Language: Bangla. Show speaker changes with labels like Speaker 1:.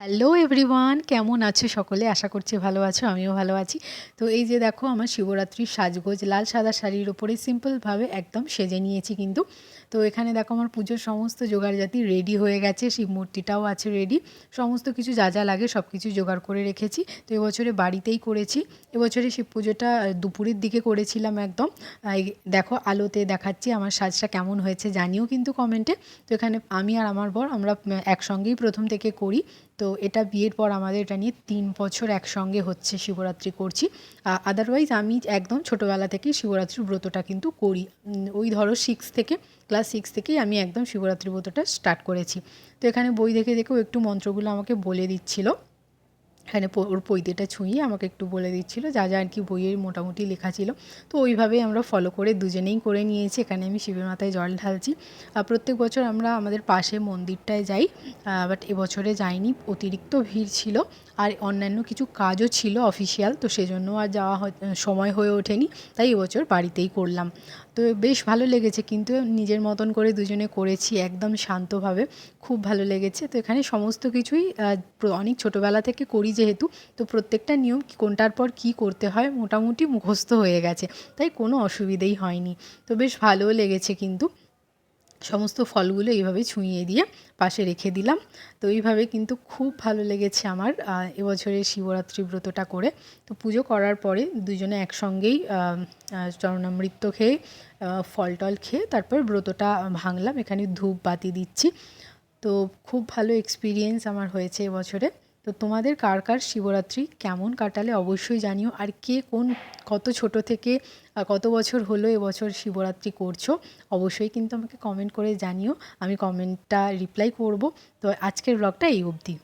Speaker 1: হ্যালো এভরিওয়ান, কেমন আছো সকলে? আশা করছি ভালো আছো, আমিও ভালো আছি। তো এই যে দেখো আমার শিবরাত্রির সাজগোজ লাল সাদা শাড়ির উপরে সিম্পলভাবে একদম সেজে নিয়েছি কিন্তু। তো এখানে দেখো আমার পুজোর সমস্ত জোগাড়জাতি রেডি হয়ে গেছে, শিব মূর্তিটাও আছে রেডি, সমস্ত কিছু যা যা লাগে সব কিছু জোগাড় করে রেখেছি। তো এবছরে বাড়িতেই করেছি। এবছরে শিব পুজোটা দুপুরের দিকে করেছিলাম একদম। এই দেখো আলোতে দেখাচ্ছি আমার সাজটা কেমন হয়েছে, জানিও কিন্তু কমেন্টে। তো এখানে আমি আর আমার বর আমরা একসঙ্গেই প্রথম থেকে করি। তো এটা বিয়ের পর আমাদের এটা নিয়ে ৩ বছর একসঙ্গে হচ্ছে শিবরাত্রি করছি। আদারওয়াইজ আমি একদম ছোটোবেলা থেকেই শিবরাত্রির ব্রতটা কিন্তু করি। ওই ধরো ক্লাস 6 থেকেই আমি একদম শিবরাত্রি ব্রতটা স্টার্ট করেছি। তো এখানে বই দেখে দেখেও একটু মন্ত্রগুলো আমাকে বলে দিচ্ছিল। এখানে ওর পৈতেটা ছুঁয়ে আমাকে একটু বলে দিচ্ছিল যা যা আর কি বইয়ের মোটামুটি লেখা ছিল। তো ওইভাবেই আমরা ফলো করে দুজনেই করে নিয়েছি। এখানে আমি শিবের মাথায় জল ঢালছি। প্রত্যেক বছর আমরা আমাদের পাশে মন্দিরটায় যাই, বাট এবছরে যাইনি, অতিরিক্ত ভিড় ছিল আর অন্যান্য কিছু কাজও ছিল অফিসিয়াল, তো সেজন্য আর যাওয়া সময় হয়ে ওঠেনি। তাই এবছর বাড়িতেই করলাম। তো বেশ ভালো লেগেছে কিন্তু, নিজের মতন করে দুজনে করেছি একদম শান্তভাবে, খুব ভালো লেগেছে। তো এখানে সমস্ত কিছুই অনেক ছোটোবেলা থেকে করি যেহেতু, তো প্রত্যেকটা নিয়ম কোনটার পর কী করতে হয় মোটামুটি মুখস্থ হয়ে গেছে, তাই কোনো অসুবিধেই হয়নি। তো বেশ ভালোও লেগেছে কিন্তু। সমস্ত ফলগুলো এইভাবে ছুঁইয়ে দিয়ে পাশে রেখে দিলাম। তো এইভাবে কিন্তু খুব ভালো লেগেছে আমার এবছরের শিবরাত্রি ব্রতটা করে। তো পুজো করার পরে দুজনে একসঙ্গেই চরণামৃত খেয়ে ফল টল খেয়ে তারপর ব্রতটা ভাঙলাম। এখানে ধূপ বাতি দিচ্ছি। তো খুব ভালো এক্সপিরিয়েন্স আমার হয়েছে এবছরে। তো তোমাদের কার কার শিবরাত্রি কেমন কাটালে অবশ্যই জানিও। আর কে কত ছোট থেকে কত বছর হলো এবছর শিবরাত্রি করছো অবশ্যই কিন্তু আমাকে কমেন্ট করে জানিও। আমি কমেন্টটা রিপ্লাই করব। তো আজকের ব্লগটা এই অবধি।